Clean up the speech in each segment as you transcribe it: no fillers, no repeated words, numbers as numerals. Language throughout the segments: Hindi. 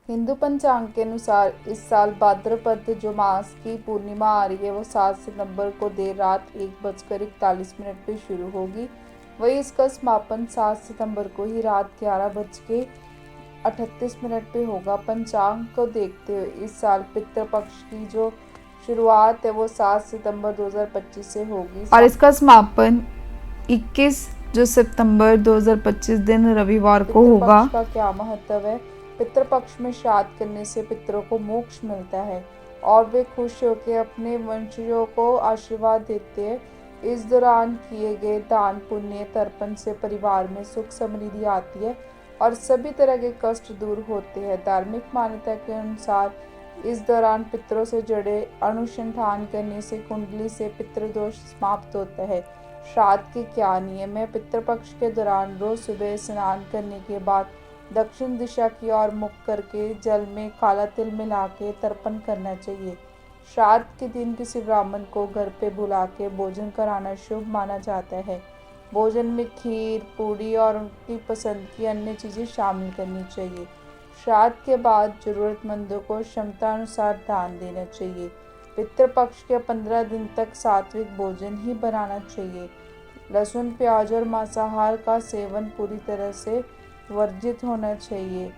हिंदू पंचांग के अनुसार इस साल भाद्रपद जो मास की पूर्णिमा आ रही है वो 7 सितंबर को देर रात 1:41 पे शुरू होगी। वही इसका समापन 7 सितंबर को ही रात 11:38 पे होगा। पंचांग को देखते हुए इस साल पितृपक्ष की जो शुरुआत है वो 7 सितंबर 2025 से होगी और इसका समापन 21 जो सितंबर 2025 दिन रविवार को होगा। पितृपक्ष का क्या महत्व है? पितृपक्ष में श्राद्ध करने से पितरों को मोक्ष मिलता है और वे खुश होकर अपने वंशजों को आशीर्वाद देते हैं। इस दौरान किए गए दान पुण्य तर्पण से परिवार में सुख समृद्धि आती है और सभी तरह के कष्ट दूर होते हैं। धार्मिक मान्यता के अनुसार इस दौरान पितरों से जुड़े अनुसंधान करने से कुंडली से पितृदोष समाप्त होता है। श्राद्ध के क्या नियम है? पितृपक्ष के दौरान रोज सुबह स्नान करने के बाद दक्षिण दिशा की ओर मुख करके जल में काला तिल मिला के तर्पण करना चाहिए। श्राद्ध के दिन किसी ब्राह्मण को घर पे बुला के भोजन कराना शुभ माना जाता है। भोजन में खीर, पूड़ी और उनकी पसंद की अन्य चीज़ें शामिल करनी चाहिए। श्राद्ध के बाद जरूरतमंदों को क्षमता अनुसार दान देना चाहिए। पितृपक्ष के 15 दिन तक सात्विक भोजन ही बनाना चाहिए। लहसुन, प्याज और मांसाहार का सेवन पूरी तरह से वर्जित होना चाहिए।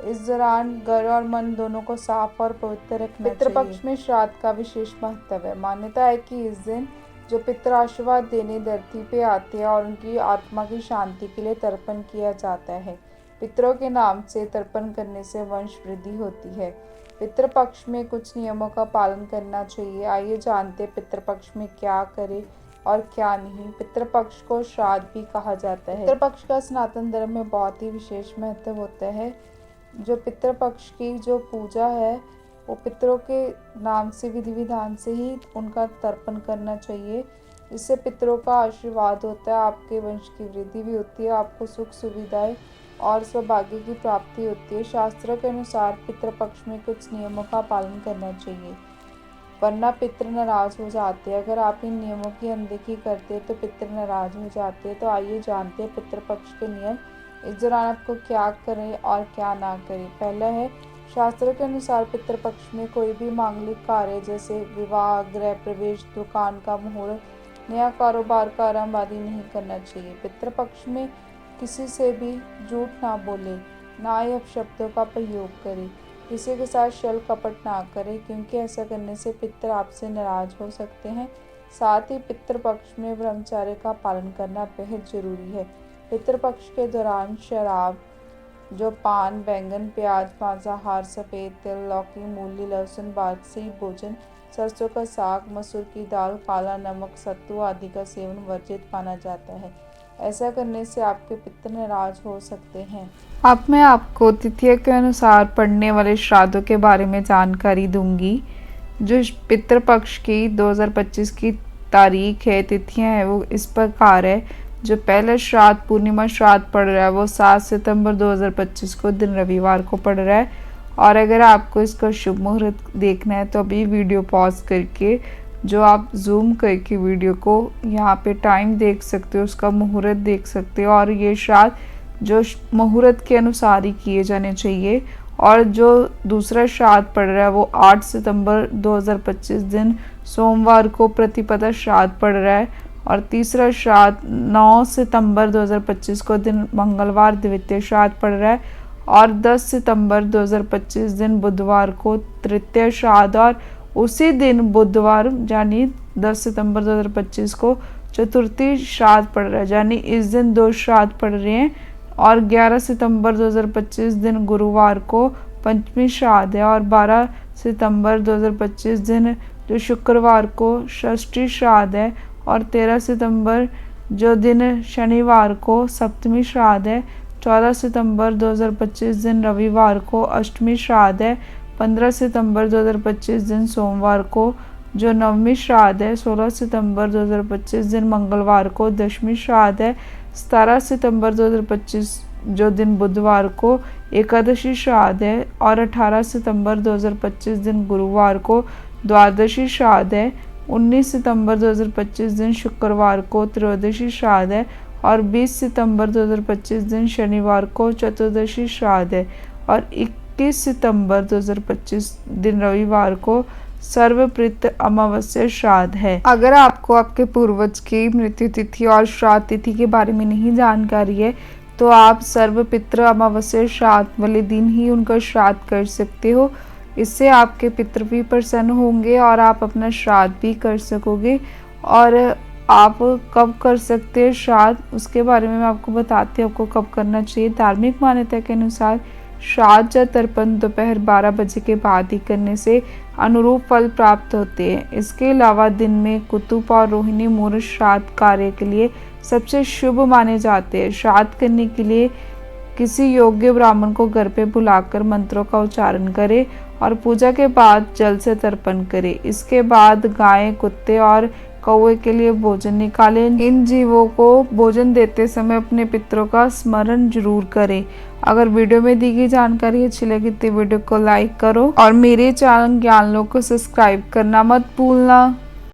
इस दौरान घर और मन दोनों को साफ और पवित्र रखना चाहिए। पितृपक्ष में श्राद्ध का विशेष महत्व है। मान्यता है कि इस दिन जो पितृ आशीर्वाद देने धरती पे आते हैं और उनकी आत्मा की शांति के लिए तर्पण किया जाता है। पितरों के नाम से तर्पण करने से वंश वृद्धि होती है। पितृपक्ष में कुछ नियमों का पालन करना चाहिए। आइए जानते हैं पितृपक्ष में क्या करें और क्या नहीं। पितृपक्ष को श्राद्ध भी कहा जाता है। पितृपक्ष का सनातन धर्म में बहुत ही विशेष महत्व होता है। जो पितृपक्ष की जो पूजा है वो पितरों के नाम से विधि विधान से ही उनका तर्पण करना चाहिए। इससे पितरों का आशीर्वाद होता है, आपके वंश की वृद्धि भी होती है, आपको सुख सुविधाएं और सौभाग्य की प्राप्ति होती है। शास्त्रों के अनुसार पितृपक्ष में कुछ नियमों का पालन करना चाहिए वरना पितृ नाराज हो जाते हैं। अगर आप इन नियमों की अनदेखी करते हैं तो पितृ नाराज हो जाते हैं। तो आइए जानते हैं पितृपक्ष के नियम। इस दौरान आपको क्या करें और क्या ना करें। पहला है, शास्त्रों के अनुसार पितृपक्ष में कोई भी मांगलिक कार्य जैसे विवाह, गृह प्रवेश, दुकान का मुहूर्त, नया कारोबार का आरंभ आदि नहीं करना चाहिए। पितृपक्ष में किसी से भी झूठ ना बोले, ना ही अपशब्दों का प्रयोग करें। किसी के साथ छल कपट ना करें क्योंकि ऐसा करने से पितृ आपसे नाराज हो सकते हैं। साथ ही पितृपक्ष में ब्रह्मचर्य का पालन करना बेहद जरूरी है। पितृपक्ष के दौरान शराब, जो पान, बैंगन, प्याज, मांसाहार, सफ़ेद तिल, लौकी, मूली, लहसुन, बासी भोजन, सरसों का साग, मसूर की दाल, काला नमक, सत्तू आदि का सेवन वर्जित माना जाता है। ऐसा करने से आपके पितृ नाराज हो सकते हैं। अब मैं आपको तिथियों के अनुसार पड़ने वाले श्राद्धों के बारे में जानकारी दूंगी। जो पितृपक्ष की 2025 की तारीख है, तिथियां हैं, वो इस प्रकार है। जो पहला श्राद्ध पूर्णिमा श्राद्ध पड़ रहा है वो 7 सितंबर 2025 को दिन रविवार को पड़ रहा है। और अगर आपको इसका शुभ मुहूर्त देखना है तो अभी वीडियो पॉज करके जो आप जूम करके वीडियो को यहाँ पे टाइम देख सकते हो, उसका मुहूर्त देख सकते हो। और ये श्राद्ध जो मुहूर्त के अनुसार ही किए जाने चाहिए। और जो दूसरा श्राद्ध पड़ रहा है वो 8 सितंबर 2025 दिन सोमवार को प्रतिपदा श्राद्ध पड़ रहा है। और तीसरा श्राद्ध 9 सितंबर 2025 को दिन मंगलवार द्वितीय श्राद्ध पड़ रहा है। और 10 सितंबर 2025 दिन बुधवार को तृतीय श्राद्ध और उसी दिन बुधवार यानी 10 सितंबर 2025 को चतुर्थी श्राद्ध पड़ रहा है। यानी इस दिन 2 श्राद्ध पड़ रहे हैं। और 11 सितंबर 2025 दिन गुरुवार को पंचमी श्राद्ध है। और 12 सितंबर 2025 दिन जो शुक्रवार को षष्ठी श्राद्ध है। और 13 सितंबर जो दिन शनिवार को सप्तमी श्राद्ध है। 14 सितंबर 2025 दिन रविवार को अष्टमी श्राद्ध है। 15 सितंबर 2025 दिन सोमवार को जो नवमी श्राद्ध है। 16 सितंबर 2025 दिन मंगलवार को दशमी श्राद्ध है। 17 सितंबर 2025 जो दिन बुधवार को एकादशी श्राद्ध है। और 18 सितंबर 2025 दिन गुरुवार को द्वादशी श्राद्ध है। 19 सितंबर 2025 दिन शुक्रवार को त्रयोदशी श्राद्ध है। और 20 सितंबर 2025 दिन शनिवार को चतुर्दशी श्राद्ध है। और 21 सितंबर 2025 दिन रविवार को सर्वपितृ अमावस्या श्राद्ध है। अगर आपको आपके पूर्वज की मृत्यु तिथि और श्राद्ध तिथि के बारे में नहीं जानकारी है तो आप सर्वपितृ अमावस्या श्राद्ध वाले दिन ही उनका श्राद्ध कर सकते हो। इससे आपके पितृ भी प्रसन्न होंगे और आप अपना श्राद्ध भी कर सकोगे। और आप कब कर सकते हैं श्राद्ध, उसके बारे में मैं आपको बताती हूँ आपको कब करना चाहिए। धार्मिक मान्यता के अनुसार श्राद्ध या तर्पण दोपहर 12 बजे के बाद ही करने से अनुरूप फल प्राप्त होते हैं। इसके अलावा दिन में कुतुब और रोहिणी मुहूर्त श्राद्ध कार्य के लिए सबसे शुभ माने जाते हैं। श्राद्ध करने के लिए किसी योग्य ब्राह्मण को घर पे बुलाकर मंत्रों का उच्चारण करें और पूजा के बाद जल से तर्पण करें। इसके बाद गाय, कुत्ते और कौवे के लिए भोजन निकालें। इन जीवों को भोजन देते समय अपने पितरों का स्मरण जरूर करें। अगर वीडियो में दी गई जानकारी अच्छी लगी तो वीडियो को लाइक करो और मेरे चैनल ज्ञान लोक को सब्सक्राइब करना मत भूलना।